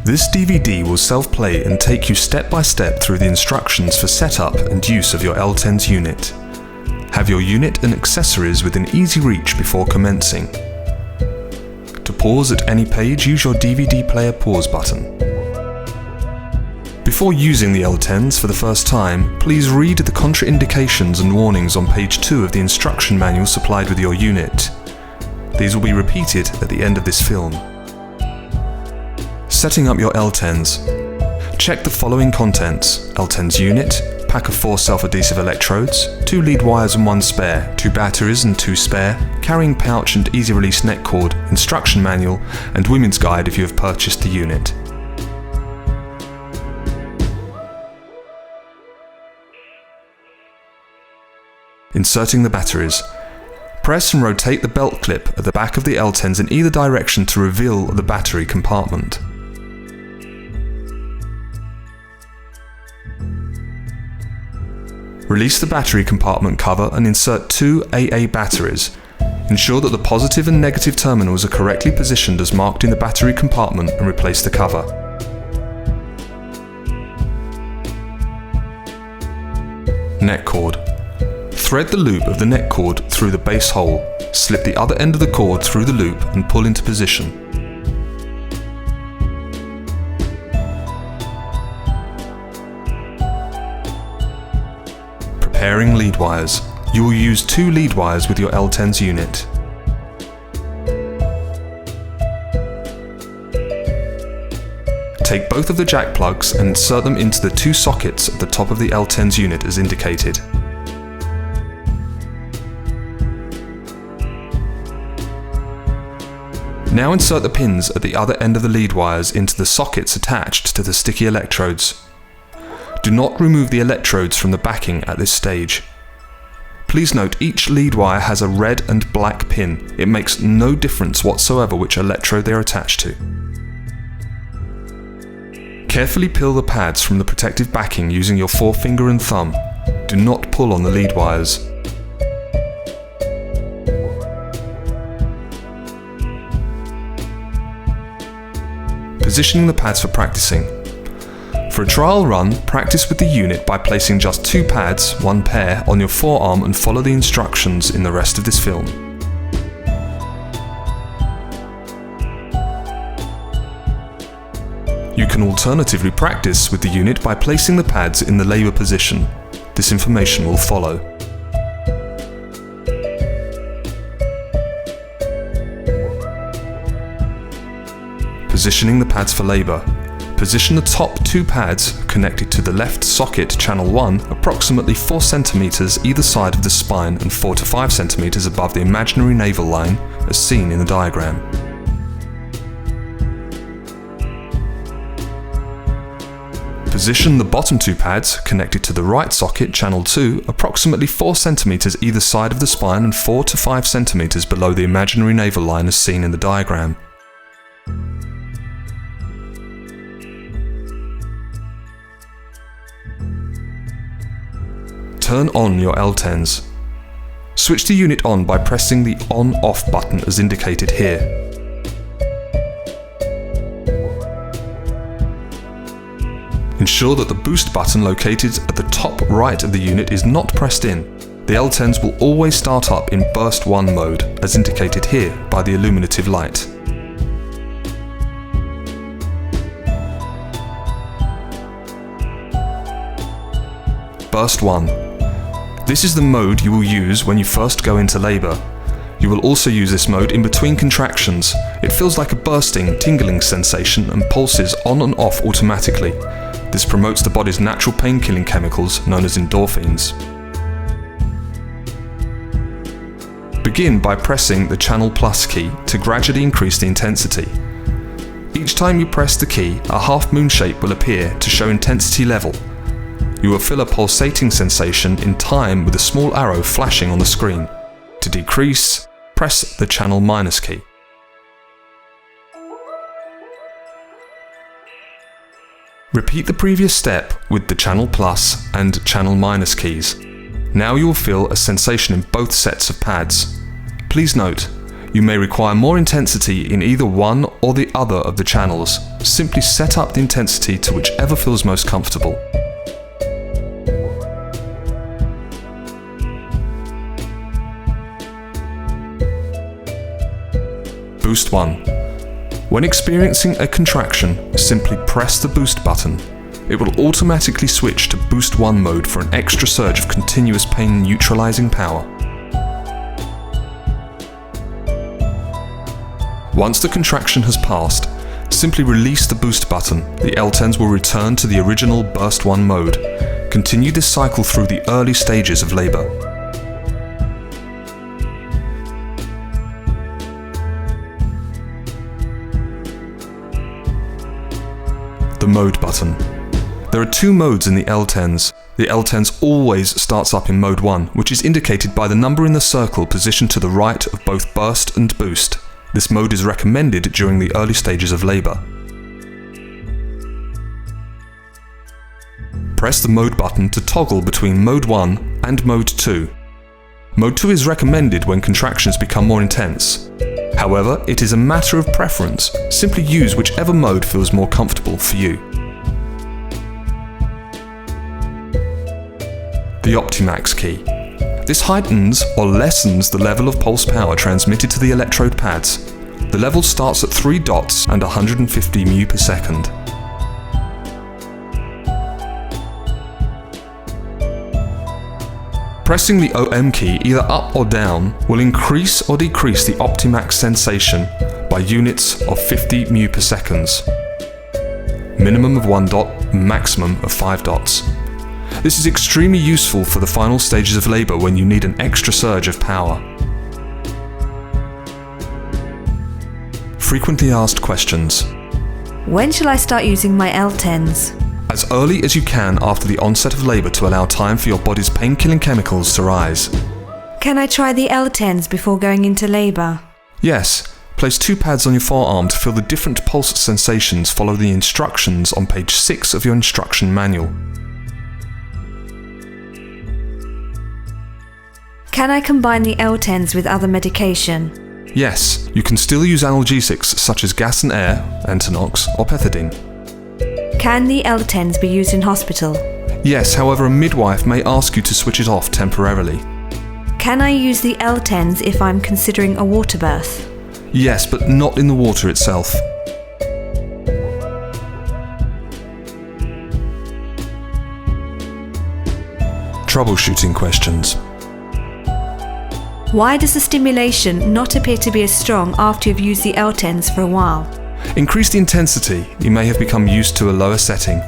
This DVD will self-play and take you step by step through the instructions for setup and use of your Elle TENS unit. Have your unit and accessories within easy reach before commencing. To pause at any page, use your DVD player pause button. Before using the Elle TENS for the first time, please read the contraindications and warnings on page 2 of the instruction manual supplied with your unit. These will be repeated at the end of this film. Setting up your Elle TENS. Check the following contents: Elle TENS unit, pack of 4 self-adhesive electrodes, 2 lead wires and 1 spare, 2 batteries and 2 spare, carrying pouch and easy release neck cord, instruction manual, and women's guide if you have purchased the unit. Inserting the batteries. Press and rotate the belt clip at the back of the Elle TENS in either direction to reveal the battery compartment. Release the battery compartment cover and insert 2 AA batteries. Ensure that the positive and negative terminals are correctly positioned as marked in the battery compartment and replace the cover. Neck cord. Thread the loop of the neck cord through the base hole, slip the other end of the cord through the loop and pull into position. Preparing lead wires. You will use 2 lead wires with your Elle TENS unit. Take both of the jack plugs and insert them into the 2 sockets at the top of the Elle TENS unit as indicated. Now insert the pins at the other end of the lead wires into the sockets attached to the sticky electrodes. Do not remove the electrodes from the backing at this stage. Please note each lead wire has a red and black pin. It makes no difference whatsoever which electrode they are attached to. Carefully peel the pads from the protective backing using your forefinger and thumb. Do not pull on the lead wires. Positioning the pads for practicing. For a trial run, practice with the unit by placing just 2 pads, 1 pair, on your forearm and follow the instructions in the rest of this film. You can alternatively practice with the unit by placing the pads in the labour position. This information will follow. Positioning the pads for labour. Position the top 2 pads connected to the left socket channel 1 approximately 4 cm either side of the spine and 4 to 5 cm above the imaginary navel line as seen in the diagram. Position the bottom 2 pads connected to the right socket channel 2 approximately 4 cm either side of the spine and 4 to 5 cm below the imaginary navel line as seen in the diagram. Turn on your Elle TENS. Switch the unit on by pressing the on-off button as indicated here. Ensure that the boost button located at the top right of the unit is not pressed in. The Elle TENS will always start up in burst 1 mode as indicated here by the illuminative light. Burst 1. This is the mode you will use when you first go into labour. You will also use this mode in between contractions. It feels like a bursting, tingling sensation and pulses on and off automatically. This promotes the body's natural pain-killing chemicals known as endorphins. Begin by pressing the Channel Plus key to gradually increase the intensity. Each time you press the key, a half moon shape will appear to show intensity level. You will feel a pulsating sensation in time with a small arrow flashing on the screen. To decrease, press the Channel Minus key. Repeat the previous step with the Channel Plus and Channel Minus keys. Now you will feel a sensation in both sets of pads. Please note, You may require more intensity in either one or the other of the channels. Simply set up the intensity to whichever feels most comfortable. Boost 1. When experiencing a contraction, simply press the boost button. It will automatically switch to Boost 1 mode for an extra surge of continuous pain neutralizing power. Once the contraction has passed, simply release the boost button. The Elle TENS will return to the original Burst 1 mode. Continue this cycle through the early stages of labor. The mode button. There are two modes in the Elle TENS. The Elle TENS always starts up in mode 1, which is indicated by the number in the circle positioned to the right of both burst and boost. This mode is recommended during the early stages of labor. Press the mode button to toggle between mode 1 and mode 2. Mode 2 is recommended when contractions become more intense. However, it is a matter of preference. Simply use whichever mode feels more comfortable for you. The Opti-max key. This heightens or lessens the level of pulse power transmitted to the electrode pads. The level starts at 3 dots and 150 μ per second. Pressing the OM key either up or down will increase or decrease the Opti-max sensation by units of 50 μ per second. Minimum of 1 dot, maximum of 5 dots. This is extremely useful for the final stages of labor when you need an extra surge of power. Frequently asked questions. When shall I start using my Elle TENS? As early as you can after the onset of labor to allow time for your body's pain-killing chemicals to rise. Can I try the Elle TENS before going into labor? Yes. Place 2 pads on your forearm to feel the different pulse sensations. Follow the instructions on page 6 of your instruction manual. Can I combine the Elle TENS with other medication? Yes, you can still use analgesics such as gas and air, Entonox or pethidine. Can the Elle TENS be used in hospital? Yes, however a midwife may ask you to switch it off temporarily. Can I use the Elle TENS if I'm considering a water birth? Yes, but not in the water itself. Troubleshooting questions. Why does the stimulation not appear to be as strong after you've used the Elle TENS for a while? Increase the intensity. You may have become used to a lower setting.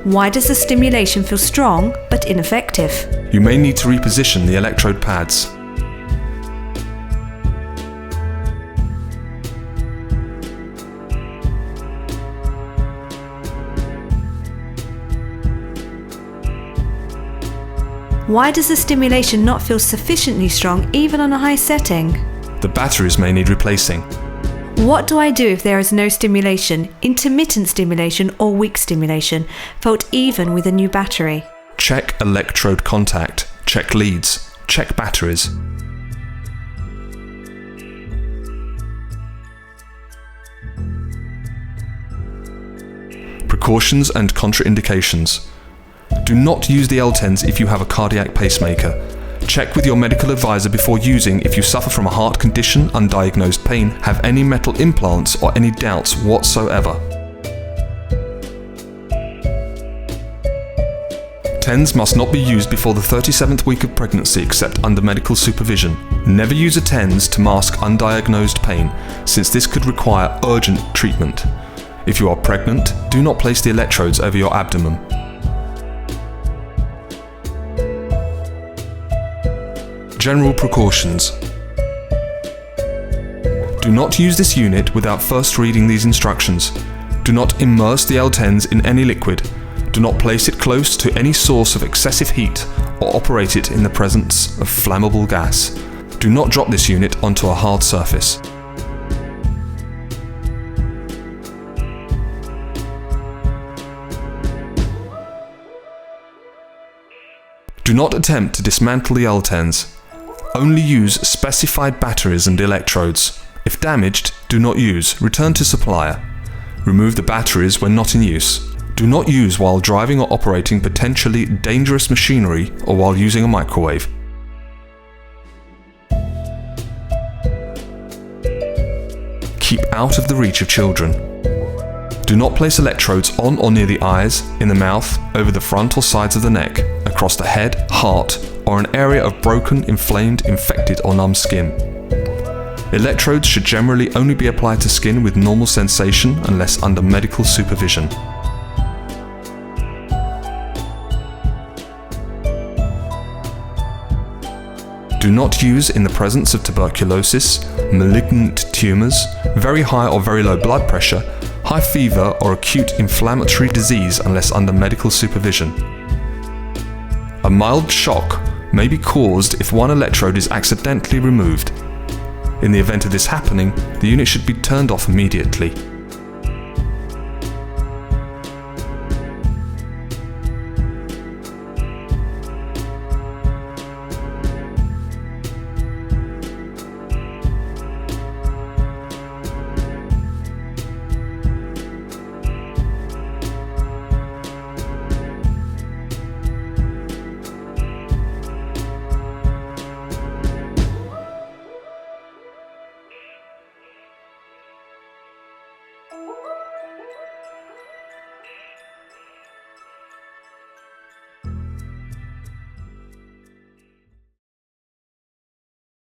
Why does the stimulation feel strong but ineffective? You may need to reposition the electrode pads. Why does the stimulation not feel sufficiently strong even on a high setting? The batteries may need replacing. What do I do if there is no stimulation, intermittent stimulation or weak stimulation, felt even with a new battery? Check electrode contact, check leads, check batteries. Precautions and contraindications. Do not use the Elle TENS if you have a cardiac pacemaker. Check with your medical advisor before using if you suffer from a heart condition, undiagnosed pain, have any metal implants or any doubts whatsoever. TENS must not be used before the 37th week of pregnancy except under medical supervision. Never use a TENS to mask undiagnosed pain, since this could require urgent treatment. If you are pregnant, do not place the electrodes over your abdomen. General precautions. Do not use this unit without first reading these instructions. Do not immerse the Elle TENS in any liquid. Do not place it close to any source of excessive heat or operate it in the presence of flammable gas. Do not drop this unit onto a hard surface. Do not attempt to dismantle the Elle TENS. Only use specified batteries and electrodes. If damaged, do not use. Return to supplier. Remove the batteries when not in use. Do not use while driving or operating potentially dangerous machinery or while using a microwave. Keep out of the reach of children. Do not place electrodes on or near the eyes, in the mouth, over the front or sides of the neck, across the head, heart, or an area of broken, inflamed, infected or numb skin. Electrodes should generally only be applied to skin with normal sensation unless under medical supervision. Do not use in the presence of tuberculosis, malignant tumours, very high or very low blood pressure, high fever or acute inflammatory disease unless under medical supervision. A mild shock may be caused if one electrode is accidentally removed. In the event of this happening, the unit should be turned off immediately.